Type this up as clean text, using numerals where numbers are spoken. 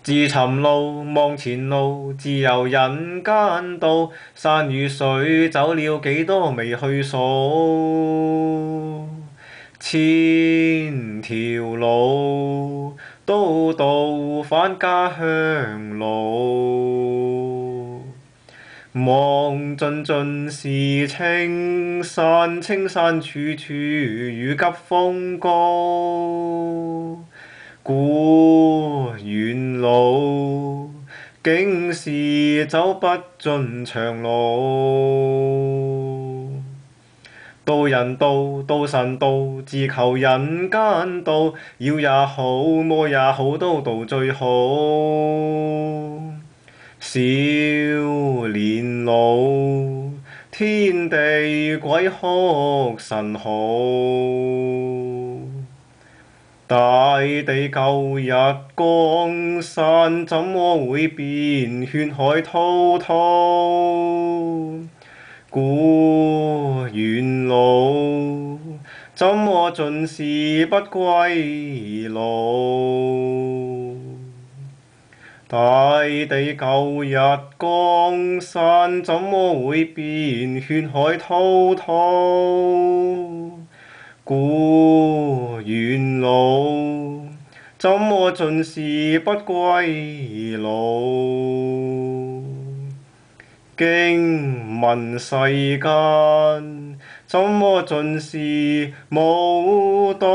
自尋路，望前路，自由人間道。山與水，走了幾多未去數。千條路，都到返家鄉路。望盡盡是青山，青山處處雨急風高。古遠路，竟是走不盡長路。道人道，道神道，自求人間道。妖也好，魔也好，都道最好。少年路，天地鬼哭神號。大地舊日江山，怎麼會變血海滔滔？古遠路，怎麼盡是不歸路？大地舊日江山，怎麼會變血海滔滔？古遠路，怎麼盡是不歸路？經問世間，怎麼盡是無道？